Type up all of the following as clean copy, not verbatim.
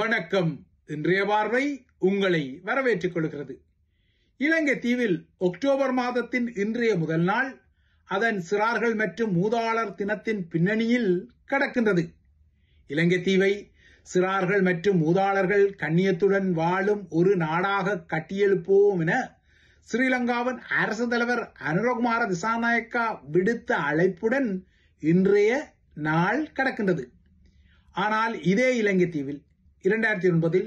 வணக்கம். இன்றைய பார்வை உங்களை வரவேற்றுக் கொள்கிறது. இலங்கை தீவில் அக்டோபர் மாதத்தின் இன்றைய முதல் நாள் அதன் சிறார்கள் மற்றும் மூதாளர் தினத்தின் பின்னணியில் கடக்கின்றது. இலங்கை தீவை சிறார்கள் மற்றும் மூதாளர்கள் கண்ணியத்துடன் வாழும் ஒரு நாடாக கட்டியெழுப்போம் என ஸ்ரீலங்காவின் அரசு தலைவர் அனுரகுமார திசாநாயக்கா விடுத்த அழைப்புடன் இன்றைய நாள் கடக்கின்றது. ஆனால் இதே இலங்கை தீவில் 2009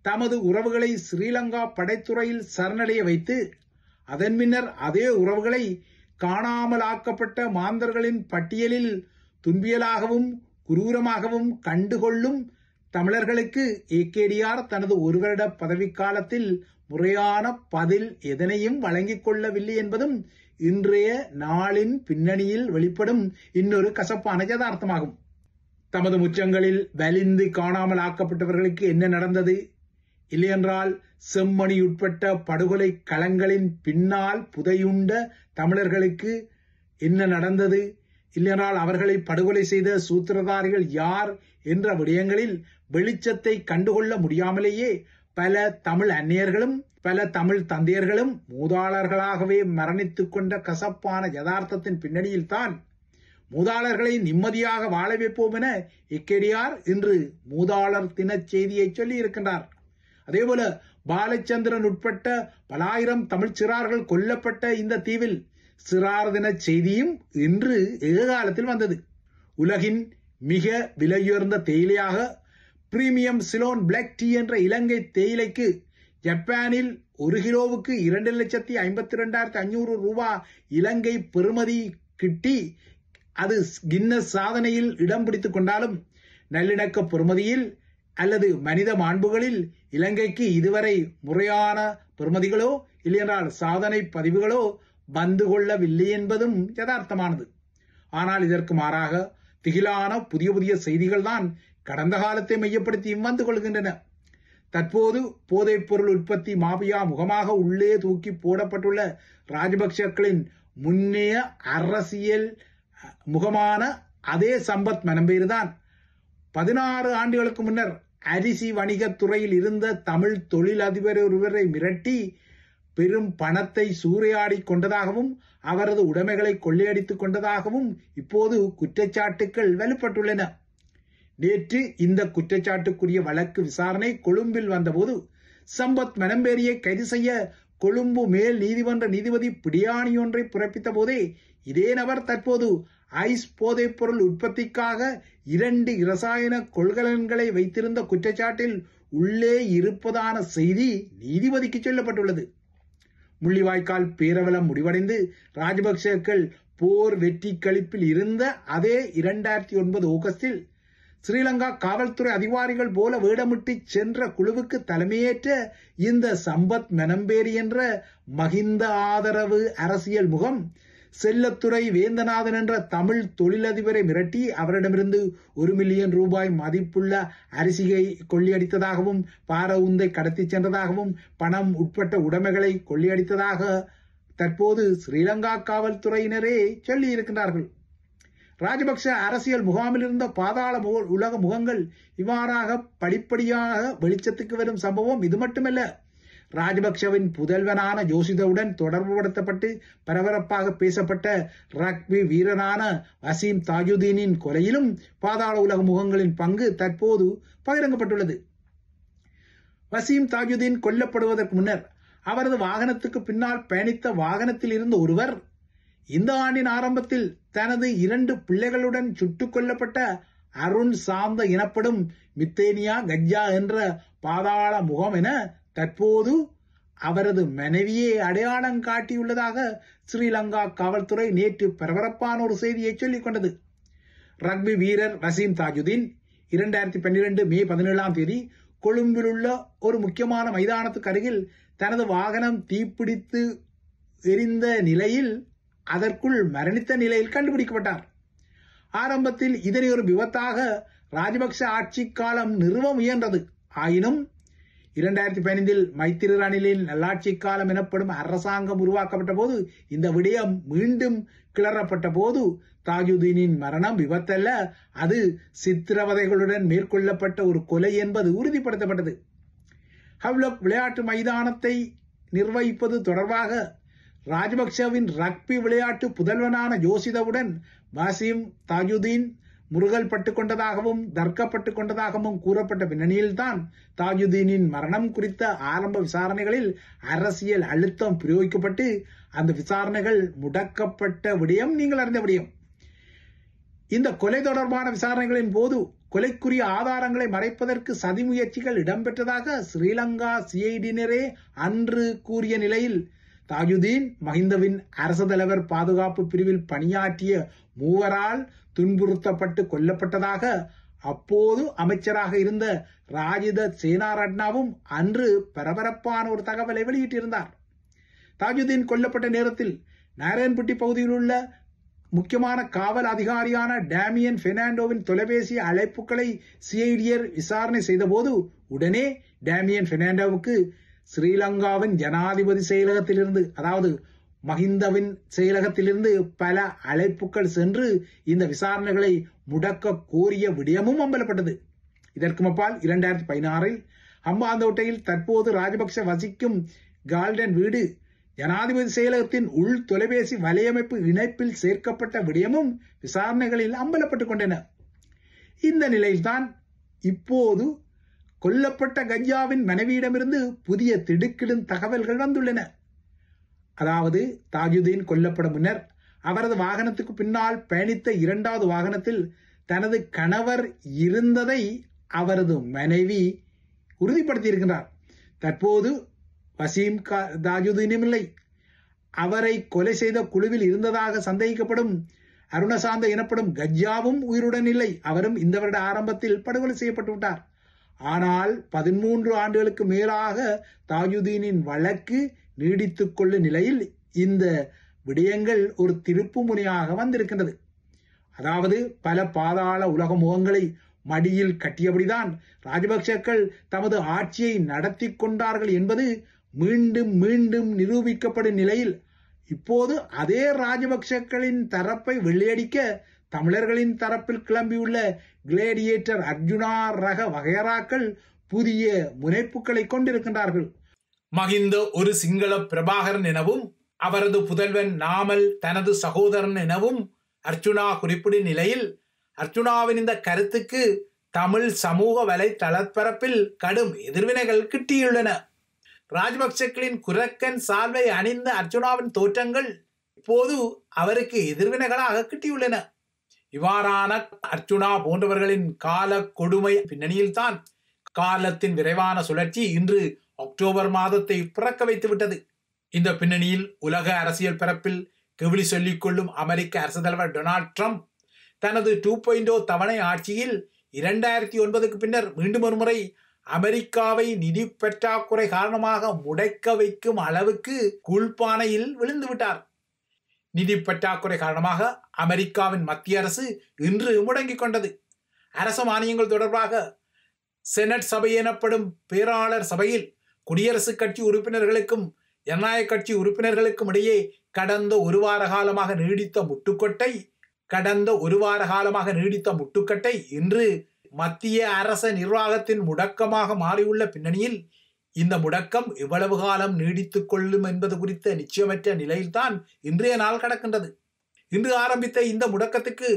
தமது உறவுகளை ஸ்ரீலங்கா படைத்துறையில் சரணடைய வைத்து அதன் பின்னர் அதே உறவுகளை காணாமலாக்கப்பட்ட மாந்தர்களின் பட்டியலில் துன்பியலாகவும் குரூரமாகவும் கண்டுகொள்ளும் தமிழர்களுக்கு ஏகேடிஆர் தனது ஒரு வருட பதவிக்காலத்தில் முறையான பதில் எதனையும் வழங்கிக் கொள்ளவில்லை என்பதும் இன்றைய நாளின் பின்னணியில் வெளிப்படும் இன்னொரு கசப்பான யதார்த்தமாகும். தமது முற்றங்களில் வலிந்து காணாமல் ஆக்கப்பட்டவர்களுக்கு என்ன நடந்தது, இல்லையென்றால் செம்மணி உட்பட்ட படுகொலை களங்களின் பின்னால் புதையுண்ட தமிழர்களுக்கு என்ன நடந்தது, இல்லையென்றால் அவர்களை படுகொலை செய்த சூத்திரதாரிகள் யார் என்ற விடயங்களில் வெளிச்சத்தை கண்டுகொள்ள முடியாமலேயே பல தமிழ் அந்நியர்களும் பல தமிழ் தந்தையர்களும் மூதாளர்களாகவே மரணித்துக் கொண்ட கசப்பான யதார்த்தத்தின் பின்னணியில் தான் மூதாளர்களை நிம்மதியாக வாழ வைப்போம் என ஏகேடிஆர் இன்று மூதாளர் தின செய்தியை சொல்லி இருக்கின்றார். அதேபோல பாலச்சந்திரன் உட்பட்ட பலாயிரம் தமிழ் சிறார்கள் கொல்லப்பட்ட இந்த தீவில் சிறார் தின செய்தியும் இன்று ஏகாலத்தில் வந்தது. உலகின் மிக விலையுயர்ந்த தேயிலையாக பிரீமியம் சிலோன் பிளாக் டீ என்ற இலங்கை தேயிலைக்கு ஜப்பானில் 1 கிலோவுக்கு 2,52,500 ரூபாய் இலங்கை பெறுமதி கிட்டி அது கின்னஸ் சாதனையில் இடம் பிடித்துக் கொண்டாலும் நல்லிணக்க பெறுமதியில் அல்லது மனித மாண்புகளில் இலங்கைக்கு இதுவரை முறையான பெறுமதிகளோ இல்லையென்றால் சாதனை பதிவுகளோ வந்து கொள்ளவில்லை என்பதும் யதார்த்தமானது. ஆனால் இதற்கு மாறாக திகிலான புதிய செய்திகள் தான் கடந்த காலத்தை மையப்படுத்தியும் வந்து கொள்கின்றன. தற்போது போதைப் பொருள் உற்பத்தி மாபியா முகமாக உள்ளே தூக்கி போடப்பட்டுள்ள ராஜபக்சக்களின் முன்னைய அரசியல் முகமான அதே சம்பத் மனம்பேறுதான் 16 ஆண்டுகளுக்கு முன்னர் அரிசி வணிகத்துறையில் இருந்த தமிழ் தொழிலதிபர் ஒருவரை மிரட்டி பெரும் பணத்தை சூறையாடி கொண்டதாகவும் அவரது உடைமைகளை கொள்ளையடித்துக் கொண்டதாகவும் இப்போது குற்றச்சாட்டுகள் வலுப்பட்டுள்ளன. நேற்று இந்த குற்றச்சாட்டுக்குரிய வழக்கு விசாரணை கொழும்பில் வந்தபோது சம்பத் மனம்பேரியை கைது செய்ய கொழும்பு மேல் நீதிமன்ற நீதிபதி பிடியாணி ஒன்றை பிறப்பித்த போதே இதே நபர் தற்போது ஐஸ் போதைப் பொருள் உற்பத்திக்காக 2 இரசாயன கொள்கலன்களை வைத்திருந்த குற்றச்சாட்டில் உள்ளே இருப்பதான செய்தி நீதிபதிக்கு சொல்லப்பட்டுள்ளது. முள்ளிவாய்க்கால் பேரவலம் முடிவடைந்து ராஜபக்சேக்கள் போர் வெற்றி களிப்பில் இருந்த அதே 2009 ஆகஸ்டில் ஸ்ரீலங்கா காவல்துறை அதிகாரிகள் போல வேடமிட்டு சென்ற குழுவுக்கு தலைமையேற்ற இந்த சம்பத் மனம்பேரி என்ற மகிந்த ஆதரவு அரசியல் முகம் செல்லத்துறை வேந்தநாதன் என்ற தமிழ் தொழிலதிபரை மிரட்டி அவரிடமிருந்து 1 மில்லியன் ரூபாய் மதிப்புள்ள அரிசியை கொள்ளையடித்ததாகவும் பாரவுந்தை கடத்தி சென்றதாகவும் பணம் உட்பட்ட உடைமைகளை கொள்ளையடித்ததாக தற்போது ஸ்ரீலங்கா காவல்துறையினரே சொல்லி இருக்கின்றார்கள். ராஜபக்ச அரசியல் முகாமில் இருந்த பாதாள உலக முகங்கள் இவ்வாறாக படிப்படியாக வெளிச்சத்துக்கு வரும் சம்பவம் இது மட்டுமல்ல. ராஜபக்சவின் புதல்வனான ஜோசிதவுடன் தொடர்புபடுத்தப்பட்டு பரபரப்பாக பேசப்பட்ட ரக்பி வீரரான வசீம் தாஜுதீனின் கொலையிலும் பாதாள உலக முகங்களின் பங்கு தற்போது பகிரங்கப்பட்டுள்ளது. வசீம் தாஜுதீன் கொல்லப்படுவதற்கு முன்னர் அவரது வாகனத்துக்கு பின்னால் பயணித்த வாகனத்தில் இருந்த ஒருவர் இந்த ஆண்டின் ஆரம்பத்தில் தனது 2 பிள்ளைகளுடன் சுட்டுக் கொல்லப்பட்ட அருண் சாந்த எனப்படும் மித்தேனியா கஜ்ஜா என்ற பாதாள முகம் என தற்போது அவரது மனைவியை அடையாளம் காட்டியுள்ளதாக ஸ்ரீலங்கா காவல்துறை நேற்று பரபரப்பான ஒரு செய்தியை சொல்லிக் கொண்டது. ரக்பி வீரர் வசீம் தாஜுதீன் 2012 மே 17 கொழும்பில் உள்ள ஒரு முக்கியமான மைதானத்துக்கு அருகில் தனது வாகனம் தீப்பிடித்து எரிந்த நிலையில் அதற்குள் மரணித்த நிலையில் கண்டுபிடிக்கப்பட்டார். ஆரம்பத்தில் இதனை ஒரு விபத்தாக ராஜபக்ச ஆட்சி காலம் நிறுவ முயன்றது. ஆயினும் 2015 மைத்திரி ரணிலின் நல்லாட்சி காலம் எனப்படும் அரசாங்கம் உருவாக்கப்பட்ட போது இந்த விடயம் மீண்டும் கிளறப்பட்ட போது தாஜுதீனின் மரணம் விபத்தல்ல, அது சித்திரவதைகளுடன் மேற்கொள்ளப்பட்ட ஒரு கொலை என்பது உறுதிப்படுத்தப்பட்டது. ஹவ்லக் விளையாட்டு மைதானத்தை நிர்வகிப்பது தொடர்பாக ராஜபக்சவின் ரக்பி விளையாட்டு புதல்வனான ஜோசிதவுடன் வாசிம் தாஜுதீன் முருகல் பட்டுக் கொண்டதாகவும் தர்க்கப்பட்டுக் கொண்டதாகவும் கூறப்பட்ட பின்னணியில்தான் தாஜுதீனின் மரணம் குறித்த ஆரம்ப விசாரணைகளில் அரசியல் அழுத்தம் பிரயோகிக்கப்பட்டு அந்த விசாரணைகள் முடக்கப்பட்ட விடயம் நீங்கள் அறிந்த விடயம். இந்த கொலை தொடர்பான விசாரணைகளின் போது கொலைக்குரிய ஆதாரங்களை மறைப்பதற்கு சதி முயற்சிகள் இடம்பெற்றதாக ஸ்ரீலங்கா சிஐடியினரே அன்று கூறிய நிலையில் தாஜுதீன் மஹிந்தவின் அரசு தலைவர் பாதுகாப்பு பிரிவில் பணியாற்றிய மூவரால் துன்புறுத்தப்பட்டு கொல்லப்பட்டதாக அப்போது அமைச்சராக இருந்த ராஜித சேனாரட்னாவும் அன்று பரபரப்பான ஒரு தகவலை வெளியிட்டிருந்தார். தாஜுதீன் கொல்லப்பட்ட நேரத்தில் நாராயண்பட்டி பகுதியில் உள்ள முக்கியமான காவல் அதிகாரியான டேமியன் பெர்னாண்டோவின் தொலைபேசி அழைப்புகளை சிஐடியர் விசாரணை செய்தபோது உடனே டேமியன் பெர்னாண்டோவுக்கு ஸ்ரீலங்காவின் ஜனாதிபதி செயலகத்திலிருந்து, அதாவது மஹிந்தவின் செயலகத்திலிருந்து பல அழைப்புகள் சென்று இந்த விசாரணைகளை முடக்க கோரிய விடயமும் அம்பலப்பட்டது. இதற்கு அப்பால் 2016 ஹம்பாந்தோட்டையில் தற்போது ராஜபக்ச வசிக்கும் கால்டன் வீடு ஜனாதிபதி செயலகத்தின் உள் தொலைபேசி வலையமைப்பு இணைப்பில் சேர்க்கப்பட்ட விடயமும் விசாரணைகளில் அம்பலப்பட்டுக் கொண்டன. இந்த நிலையில்தான் இப்போது கொல்லப்பட்ட கஞ்சாவின் மனைவியிடமிருந்து புதிய திடுக்கிடும் தகவல்கள் வந்துள்ளன. அதாவது தாஜுதீன் கொல்லப்பட முன்னர் அவரது வாகனத்துக்கு பின்னால் பயணித்த இரண்டாவது வாகனத்தில் தனது கணவர் இருந்ததை அவரது மனைவி உறுதிப்படுத்தியிருக்கிறார். தற்போது வசீம் தாஜுதீனும் இல்லை, அவரை கொலை செய்த குழுவில் இருந்ததாக சந்தேகிக்கப்படும் அருணசாந்த எனப்படும் கஜ்ஜாவும் உயிருடன் இல்லை. அவரும் இந்த வருட ஆரம்பத்தில் படுகொலை செய்யப்பட்டு விட்டார். ஆனால் 13 ஆண்டுகளுக்கு மேலாக தாஜுதீனின் வழக்கு நீடித்துக் கொள்ளும் நிலையில் இந்த விடயங்கள் ஒரு திருப்பு முனையாக வந்திருக்கின்றது. அதாவது பல பாதாள உலக முகங்களை மடியில் கட்டியபடிதான் ராஜபக்சக்கள் தமது ஆட்சியை நடத்தி கொண்டார்கள் என்பது மீண்டும் மீண்டும் நிரூபிக்கப்படும் நிலையில் இப்போது அதே ராஜபக்சக்களின் தரப்பை வெள்ளையடிக்க தமிழர்களின் தரப்பில் கிளம்பியுள்ள கிளேடியேட்டர் அர்ஜுனா ரக வகையராக்கள் புதிய முனைப்புகளை கொண்டிருக்கின்றார்கள். மஹிந்த ஒரு சிங்கள பிரபாகரன் எனவும் அவரது புதல்வன் நாமல் தனது சகோதரன் எனவும் அர்ஜுனா குறிப்பிடும் நிலையில் அர்ஜுனாவின் இந்த கருத்துக்கு தமிழ் சமூக வலைத்தளப்பரப்பில் கடும் எதிர்வினைகள் கிட்டியுள்ளன. ராஜபக்சக்களின் குரக்கன் சால்வை அணிந்த அர்ஜுனாவின் தோற்றங்கள் இப்போது அவருக்கு எதிர்வினைகளாக கிட்டியுள்ளன. இவ்வாறான அர்ஜுனா போன்றவர்களின் கால கொடுமை பின்னணியில்தான் காலத்தின் விரைவான சுழற்சி இன்று அக்டோபர் மாதத்தை பிறக்க வைத்துவிட்டது. இந்த பின்னணியில் உலக அரசியல் பரப்பில் கெவிலி சொல்லிக் கொள்ளும் அமெரிக்க அரசு தலைவர் டொனால்ட் ட்ரம்ப் தனது 2.0 தவணை ஆட்சியில் 2009க்கு பின்னர் மீண்டும் ஒரு முறை அமெரிக்காவை நிதி பற்றாக்குறை காரணமாக முடக்க வைக்கும் அளவுக்கு கூழ்பானையில் விழுந்து விட்டார். நிதி பற்றாக்குறை காரணமாக அமெரிக்காவின் மத்திய அரசு இன்று முடங்கிக் கொண்டது. அரசு மானியங்கள் தொடர்பாக செனட் சபை எனப்படும் பேராளர் சபையில் குடியரசுக் கட்சி உறுப்பினர்களுக்கும் ஜனநாயக கட்சி உறுப்பினர்களுக்கும் இடையே கடந்த ஒரு வார காலமாக நீடித்த முட்டுக்கட்டை இன்று மத்திய அரச நிர்வாகத்தின் முடக்கமாக மாறியுள்ள பின்னணியில் இந்த முடக்கம் எவ்வளவு காலம் நீடித்துக் கொள்ளும் என்பது குறித்த நிச்சயமற்ற நிலையில்தான் இன்றைய நாள் கடக்கின்றது. இன்று ஆரம்பித்த இந்த முடக்கத்துக்கு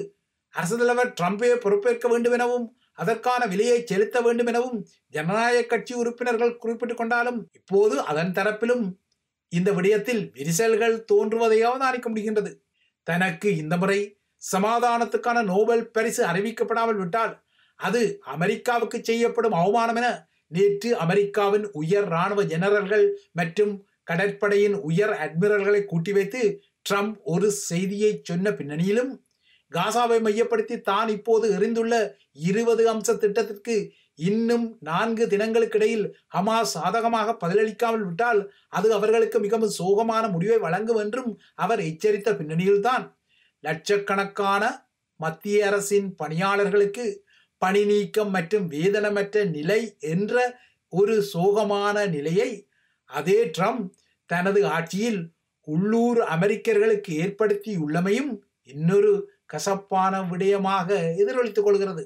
அரசு தலைவர் ட்ரம்பே பொறுப்பேற்க வேண்டும் எனவும் அதற்கான விலையை செலுத்த வேண்டும் எனவும் ஜனநாயக கட்சி உறுப்பினர்கள் குறிப்பிட்டுக் கொண்டாலும் இப்போது அதன் தரப்பிலும் இந்த விடயத்தில் விரிசல்கள் தோன்றுவதை அவதானிக்க முடிகின்றது. தனக்கு இந்த முறை சமாதானத்துக்கான நோபல் பரிசு அறிவிக்கப்படாமல் விட்டால் அது அமெரிக்காவுக்கு செய்யப்படும் அவமானம் என நேற்று அமெரிக்காவின் உயர் இராணுவ ஜெனரல்கள் மற்றும் கடற்படையின் உயர் அட்மிரல்களை கூட்டி வைத்து ட்ரம்ப் ஒரு செய்தியை சொன்ன பின்னணியிலும் காசாவை மையப்படுத்தி தான் இப்போது எறிந்துள்ள 20 அம்ச திட்டத்திற்கு இன்னும் 4 தினங்களுக்கிடையில் ஹமாஸ் சாதகமாக பதிலளிக்காமல் விட்டால் அது அவர்களுக்கு மிகவும் சோகமான முடிவை வழங்கும் என்றும் அவர் எச்சரித்த பின்னணியில்தான் லட்சக்கணக்கான மத்திய அரசின் பணியாளர்களுக்கு பணி நீக்கம் மற்றும் வேதனமற்ற நிலை என்ற ஒரு சோகமான நிலையை அதே ட்ரம்ப் தனது ஆட்சியில் உள்ளூர் அமெரிக்கர்களுக்கு ஏற்படுத்தியுள்ளமையும் இன்னொரு கசப்பான விடயமாக எதிரொலித்துக் கொள்கிறது.